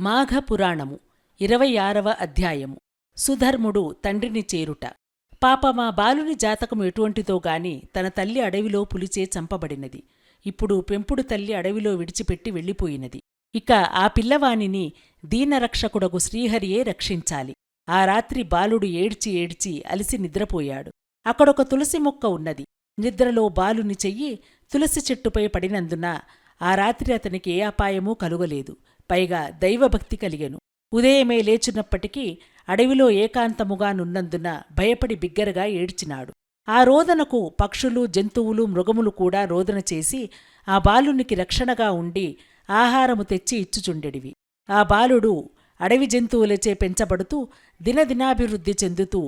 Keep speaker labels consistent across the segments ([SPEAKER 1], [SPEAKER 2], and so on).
[SPEAKER 1] మాఘపురాణము 26వ అధ్యాయము. సుధర్ముడు తండ్రిని చేరుట. పాపమా బాలుని జాతకము ఎటువంటిదో గాని తన తల్లి అడవిలో పులిచే చంపబడినది. ఇప్పుడు పెంపుడు తల్లి అడవిలో విడిచిపెట్టి వెళ్ళిపోయినది. ఇక ఆ పిల్లవానిని దీనరక్షకుడగు శ్రీహరియే రక్షించాలి. ఆ రాత్రి బాలుడు ఏడ్చి ఏడ్చి అలిసి నిద్రపోయాడు. అక్కడొక తులసి మొక్క ఉన్నది. నిద్రలో బాలుని చెయ్యి తులసి చెట్టుపై పడినందున ఆ రాత్రి అతనికి ఏ అపాయమూ కలుగలేదు. పైగా దైవభక్తి కలిగెను. ఉదయమే లేచున్నప్పటికీ అడవిలో ఏకాంతముగానున్నందున భయపడి బిగ్గరగా ఏడ్చినాడు. ఆ రోదనకు పక్షులు, జంతువులు, మృగములు కూడా రోదన చేసి ఆ బాలునికి రక్షణగా ఉండి ఆహారము తెచ్చి ఇచ్చుచుండెడివి. ఆ బాలుడు అడవి జంతువులచే పెంచబడుతూ దినదినాభివృద్ధి చెందుతూ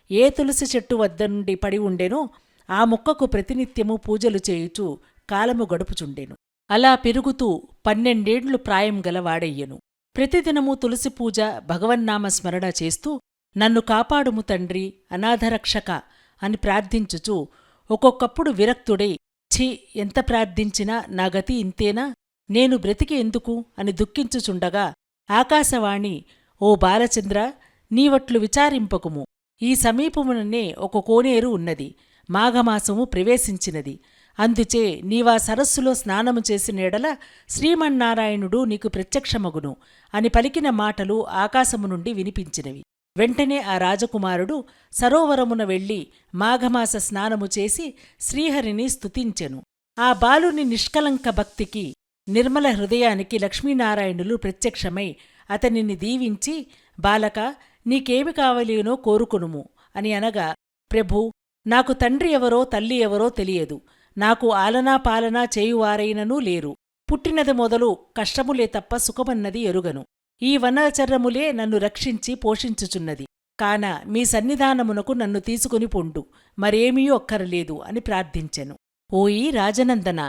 [SPEAKER 1] ఏ తులసి చెట్టు వద్ద నుండి పడి ఉండెనో ఆ మొక్కకు ప్రతినిత్యము పూజలు చేయుచూ కాలము గడుపుచుండెను. అలా పెరుగుతూ 12 ప్రాయం గలవాడయ్యెను. ప్రతిదినము తులసి పూజ, భగవన్నామ స్మరణ చేస్తూ నన్ను కాపాడుము తండ్రి, అనాథరక్షక అని ప్రార్థించుచూ ఒక్కొక్కప్పుడు విరక్తుడై ఛీ, ఎంత ప్రార్థించినా నా గతి ఇంతేనా, నేను బ్రతికి ఎందుకు అని దుఃఖించుచుండగా ఆకాశవాణి, ఓ బాలచంద్ర, నీవట్లు విచారింపకుము. ఈ సమీపముననే ఒక కోనేరు ఉన్నది. మాఘమాసము ప్రవేశించినది. అందుచే నీవా సరస్సులో స్నానము చేసిన ఎడల శ్రీమన్నారాయణుడు నీకు ప్రత్యక్షమగును అని పలికిన మాటలు ఆకాశము నుండి వినిపించినవి. వెంటనే ఆ రాజకుమారుడు సరోవరమున వెళ్లి మాఘమాస స్నానము చేసి శ్రీహరిని స్తుతించెను. ఆ బాలుని నిష్కలంక భక్తికి, నిర్మల హృదయానికి లక్ష్మీనారాయణులు ప్రత్యక్షమై అతనిని దీవించి, బాలక, నీకేమి కావలేనో కోరుకొనుము అని అనగా, ప్రభూ, నాకు తండ్రి ఎవరో తల్లి ఎవరో తెలియదు. నాకు ఆలనా పాలనా చేయువారైననూ లేరు. పుట్టినది మొదలు కష్టములే తప్ప సుఖమన్నది ఎరుగను. ఈ వనచర్రములే నన్ను రక్షించి పోషించుచున్నది. కాన మీ సన్నిధానమునకు నన్ను తీసుకుని పొండు, మరేమీ ఒక్కరలేదు అని ప్రార్థించెను. ఓయి రాజనందన,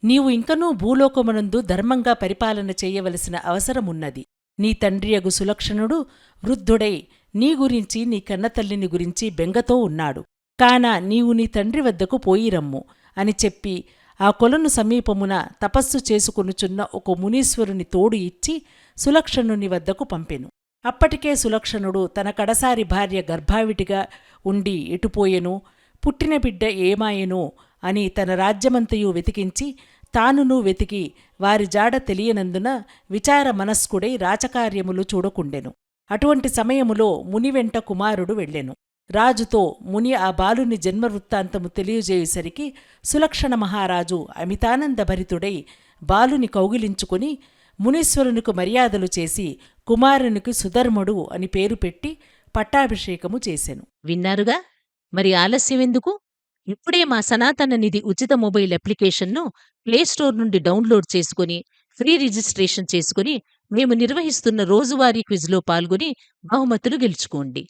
[SPEAKER 1] నీవు ఇంకనూ భూలోకమునందు ధర్మంగా పరిపాలన చేయవలసిన అవసరమున్నది. నీ తండ్రియగు సులక్షణుడు వృద్ధుడై నీ గురించి, నీ కన్నతల్లిని గురించి బెంగతో ఉన్నాడు. కాన నీవు నీ తండ్రి వద్దకు పోయిరమ్ము అని చెప్పి ఆ కొలను సమీపమున తపస్సు చేసుకొనుచున్న ఒక మునీశ్వరుని తోడు ఇచ్చి సులక్షణుని వద్దకు పంపెను. అప్పటికే సులక్షణుడు తన కడసారి భార్య గర్భావిటిగా ఉండి ఎటుపోయెనో, పుట్టిన బిడ్డ ఏమాయెనో అని తన రాజ్యమంతయు వెతికించి తానునూ వెతికి వారి జాడ తెలియనందున విచార మనస్కుడై రాచకార్యములు చూడకుండెను. అటువంటి సమయములో మునివెంట కుమారుడు వెళ్ళెను. రాజుతో ముని ఆ బాలుని జన్మవృత్తాంతము తెలియజేయుసరికి సులక్షణ మహారాజు అమితానందభరితుడై బాలుని కౌగిలించుకుని మునీశ్వరునికు మర్యాదలు చేసి కుమారునికి సుధర్ముడు అని పేరు పెట్టి పట్టాభిషేకము చేసెను.
[SPEAKER 2] విన్నారుగా, మరి ఆలస్యమెందుకు? ఇప్పుడే మా సనాతన నిధి ఉచిత మొబైల్ అప్లికేషన్ను ప్లేస్టోర్ నుండి డౌన్లోడ్ చేసుకుని ఫ్రీ రిజిస్ట్రేషన్ చేసుకుని మేము నిర్వహిస్తున్న రోజువారీ క్విజ్లో పాల్గొని బహుమతులు గెలుచుకోండి.